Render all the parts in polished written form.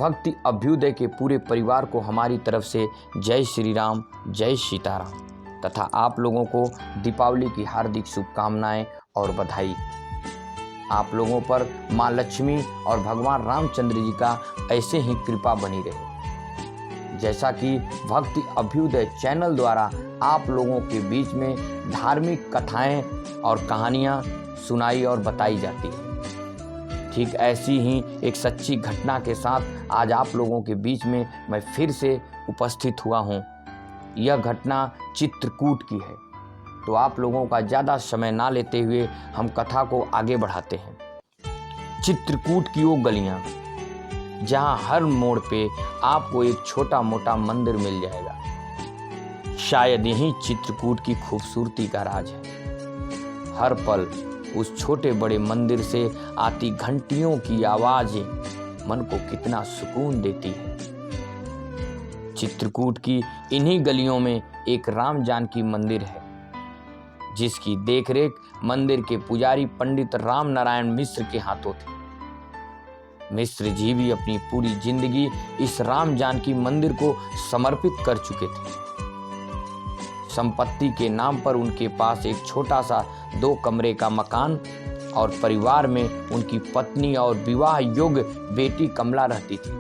भक्ति अभ्युदय के पूरे परिवार को हमारी तरफ से जय श्री राम, जय सीताराम तथा आप लोगों को दीपावली की हार्दिक शुभकामनाएं और बधाई। आप लोगों पर माँ लक्ष्मी और भगवान रामचंद्र जी का ऐसे ही कृपा बनी रहे। जैसा कि भक्ति अभ्युदय चैनल द्वारा आप लोगों के बीच में धार्मिक कथाएं और कहानियां सुनाई और बताई जाती है, ठीक ऐसी ही एक सच्ची घटना के साथ आज आप लोगों के बीच में मैं फिर से उपस्थित हुआ हूं। यह घटना चित्रकूट की है, तो आप लोगों का ज़्यादा समय ना लेते हुए हम कथा को आगे बढ़ाते हैं। चित्रकूट की वो गलियां जहां हर मोड़ पे आपको एक छोटा मोटा मंदिर मिल जाएगा, शायद यही चित्रकूट की खूबसूरती का राज है। हर पल उस छोटे बड़े मंदिर से आती घंटियों की आवाज़ें मन को कितना सुकून देती है। चित्रकूट की इन्हीं गलियों में एक राम जानकी मंदिर है, जिसकी देखरेख मंदिर के पुजारी पंडित राम नारायण मिश्र के हाथों थी। मिश्र जी भी अपनी पूरी जिंदगी इस राम जानकी मंदिर को समर्पित कर चुके थे। संपत्ति के नाम पर उनके पास एक छोटा सा 2 कमरे का मकान और परिवार में उनकी पत्नी और विवाह योग्य बेटी कमला रहती थी।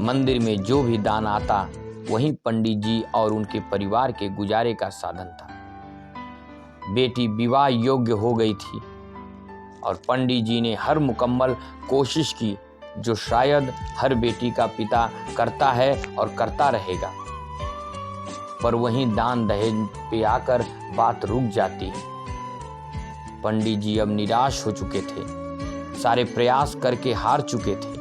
मंदिर में जो भी दान आता वही पंडित जी और उनके परिवार के गुजारे का साधन था। बेटी विवाह योग्य हो गई थी और पंडित जी ने हर मुकम्मल कोशिश की जो शायद हर बेटी का पिता करता है और करता रहेगा, पर वहीं दान दहेज पे आकर बात रुक जाती है। पंडित जी अब निराश हो चुके थे, सारे प्रयास करके हार चुके थे।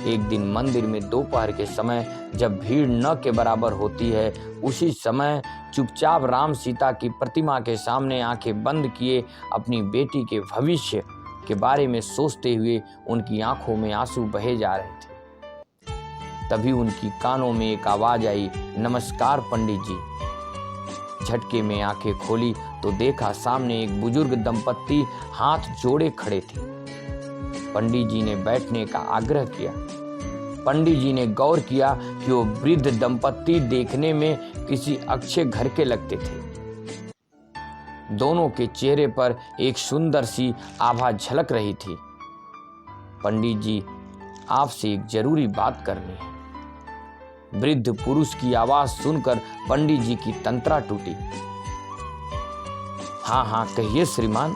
एक दिन मंदिर में दोपहर के समय जब भीड़ न के बराबर होती है, उसी समय चुपचाप राम सीता की प्रतिमा के सामने आंखें बंद किए अपनी बेटी के भविष्य के बारे में सोचते हुए उनकी आंखों में आंसू बहे जा रहे थे। तभी उनकी कानों में एक आवाज आई, नमस्कार पंडित जी। झटके में आंखें खोली तो देखा सामने एक बुजुर्ग दंपत्ति हाथ जोड़े खड़े थे। पंडित जी ने बैठने का आग्रह किया। पंडित जी ने गौर किया कि वो वृद्ध दंपत्ति देखने में किसी अच्छे घर के लगते थे। दोनों के चेहरे पर एक सुंदर सी आभा झलक रही थी। पंडित जी, आपसे एक जरूरी बात करनी है। वृद्ध पुरुष की आवाज सुनकर पंडित जी की तंत्रा टूटी। हाँ हाँ कहिए श्रीमान,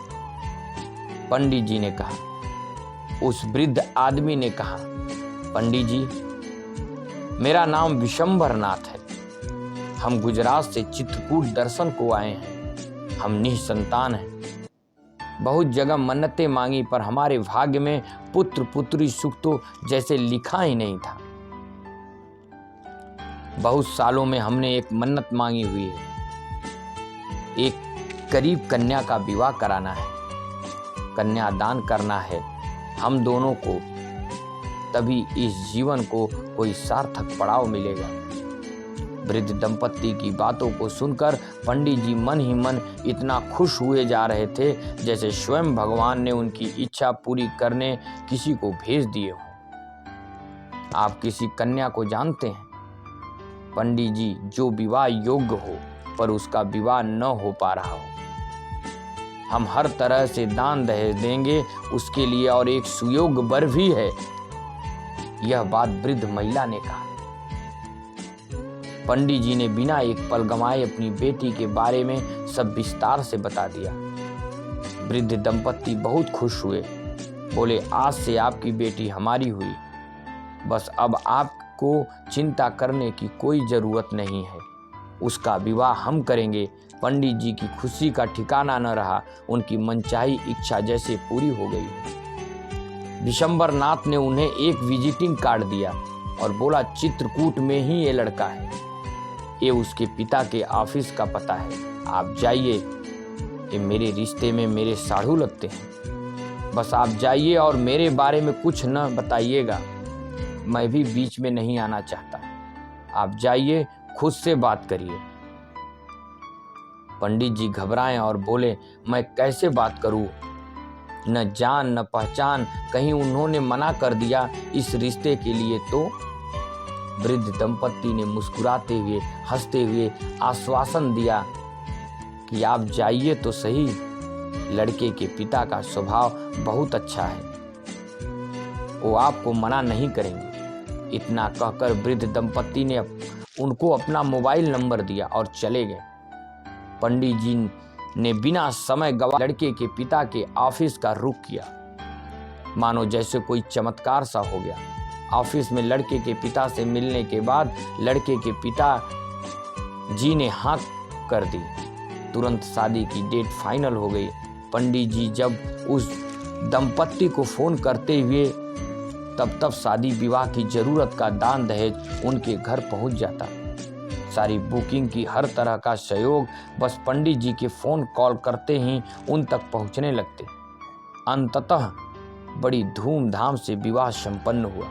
पंडित जी ने कहा। उस वृद्ध आदमी ने कहा, पंडित जी, मेरा नाम विशंबर नाथ है। हम गुजरात से चित्रकूट दर्शन को आए हैं। हम निसंतान हैं। बहुत जगह मन्नतें मांगी, पर हमारे भाग्य में पुत्र पुत्री सुख तो जैसे लिखा ही नहीं था। बहुत सालों में हमने एक मन्नत मांगी हुई है, एक गरीब कन्या का विवाह कराना है, कन्यादान करना है हम दोनों को, तभी इस जीवन को कोई सार्थक पड़ाव मिलेगा। वृद्ध दंपत्ति की बातों को सुनकर पंडित जी मन ही मन इतना खुश हुए जा रहे थे जैसे स्वयं भगवान ने उनकी इच्छा पूरी करने किसी को भेज दिए हो। आप किसी कन्या को जानते हैं? पंडित जी, जो विवाह योग्य हो पर उसका विवाह न हो पा रहा हो। हम हर तरह से दान दहेज देंगे उसके लिए, और एक सुयोग्य वर भी है। यह बात वृद्ध महिला ने कहा। पंडित जी ने बिना एक पल गंवाए अपनी बेटी के बारे में सब विस्तार से बता दिया। वृद्ध दंपत्ति बहुत खुश हुए। बोले, आज से आपकी बेटी हमारी हुई। बस अब आपको चिंता करने की कोई जरूरत नहीं है। उसका विवाह हम करेंगे। पंडित जी की खुशी का ठिकाना न रहा। उनकी मनचाही इच्छा जैसे पूरी हो गई। विशंबर नाथ ने उन्हें एक विजिटिंग कार्ड दिया और बोला, चित्रकूट में ही ये लड़का है। ये उसके पिता के ऑफिस का पता है। आप जाइए। ये मेरे रिश्ते में मेरे साढ़ू लगते हैं। बस आप जाइए और मेरे बारे में कुछ न बताइएगा। मैं भी बीच में नहीं आना चाहता। आप जाइए, खुद से बात करिए। पंडित जी घबराए और बोले, मैं कैसे बात करूं? न जान न पहचान, कहीं उन्होंने मना कर दिया इस रिश्ते के लिए तो? वृद्ध दंपत्ति ने मुस्कुराते हुए हंसते हुए आश्वासन दिया कि आप जाइए तो सही, लड़के के पिता का स्वभाव बहुत अच्छा है, वो आपको मना नहीं करेंगे। इतना कहकर वृद्ध दंपत्ति ने उनको अपना मोबाइल नंबर दिया और चले गए। पंडित जी ने बिना समय गवाए लड़के के पिता के ऑफिस का रुख किया, मानो जैसे कोई चमत्कार सा हो गया। ऑफिस में लड़के के पिता से मिलने के बाद लड़के के पिता जी ने हाँ कर दी। तुरंत शादी की डेट फाइनल हो गई। पंडित जी जब उस दंपत्ति को फोन करते हुए तब शादी विवाह की जरूरत का दान दहेज उनके घर पहुंच जाता। सारी बुकिंग की हर तरह का सहयोग बस पंडित जी के फोन कॉल करते ही उन तक पहुंचने लगते। अंततः बड़ी धूमधाम से विवाह संपन्न हुआ।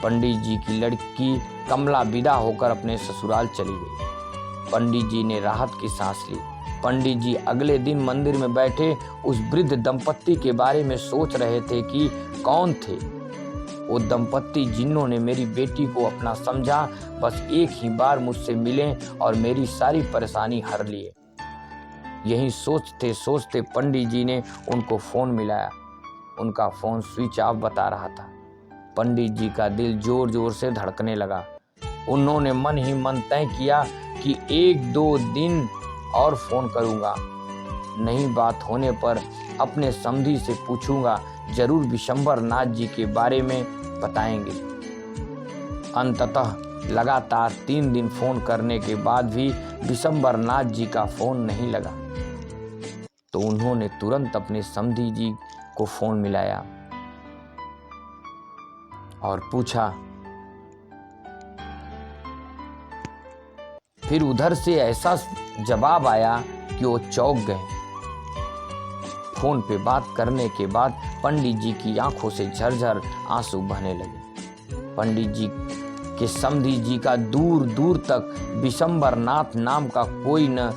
पंडित जी की लड़की कमला विदा होकर अपने ससुराल चली गई। पंडित जी ने राहत की सांस ली। पंडित जी अगले दिन मंदिर में बैठे उस वृद्ध दंपत्ति के बारे में सोच रहे थे कि कौन थे वो दंपत्ति जिन्होंने मेरी बेटी को अपना समझा, बस एक ही बार मुझसे मिलें और मेरी सारी परेशानी हर लिए। यही सोचते सोचते पंडित जी ने उनको फोन मिलाया। उनका फोन स्विच ऑफ बता रहा था। पंडित जी का दिल जोर जोर से धड़कने लगा। उन्होंने मन ही मन तय किया कि 1-2 दिन और फोन करूंगा, नहीं बात होने पर अपने समधी से पूछूंगा, जरूर विशंबर नाथ जी के बारे में बताएंगे। अंततः लगातार 3 दिन फोन करने के बाद भी विशंबर नाथ जी का फोन नहीं लगा, तो उन्होंने तुरंत अपने समधी जी को फोन मिलाया और पूछा। फिर उधर से ऐसा जवाब आया कि वो चौंक गए। फोन पे बात करने के बाद पंडित जी की आंखों से झरझर आंसू बहने लगे। पंडित जी के समधी जी का दूर दूर तक विशंबर नाथ नाम का कोई न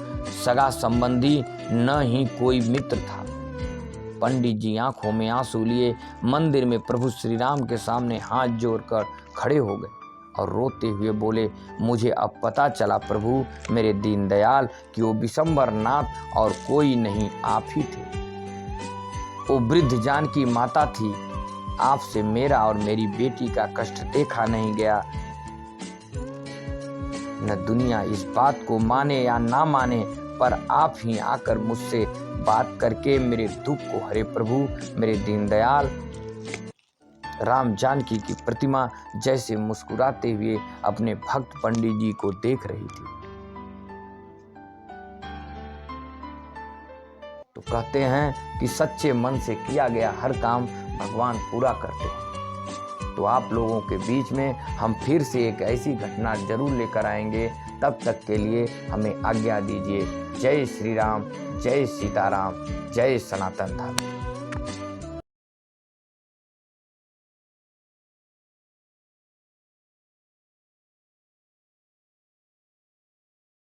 सगा संबंधी न ही कोई मित्र था। पंडित जी आंखों में आंसू लिए मंदिर में प्रभु श्री राम के सामने हाथ जोड़कर खड़े हो गए और रोते हुए बोले, मुझे अब पता चला प्रभु मेरे दीनदयाल कि वो विशंबर नाथ और कोई नहीं आप ही थे। वो वृद्ध जानकी माता थी। आपसे मेरा और मेरी बेटी का कष्ट देखा नहीं गया। न दुनिया इस बात को माने या ना माने, पर आप ही आकर मुझसे बात करके मेरे दुख को हरे प्रभु। मेरे दीनदयाल राम जानकी की प्रतिमा जैसे मुस्कुराते हुए अपने भक्त पंडित जी को देख रही थी। तो कहते हैं कि सच्चे मन से किया गया हर काम भगवान पूरा करते हैं। तो आप लोगों के बीच में हम फिर से एक ऐसी घटना जरूर लेकर आएंगे। तब तक के लिए हमें आज्ञा दीजिए। जय श्री राम, जय सीताराम, जय सनातन धर्म।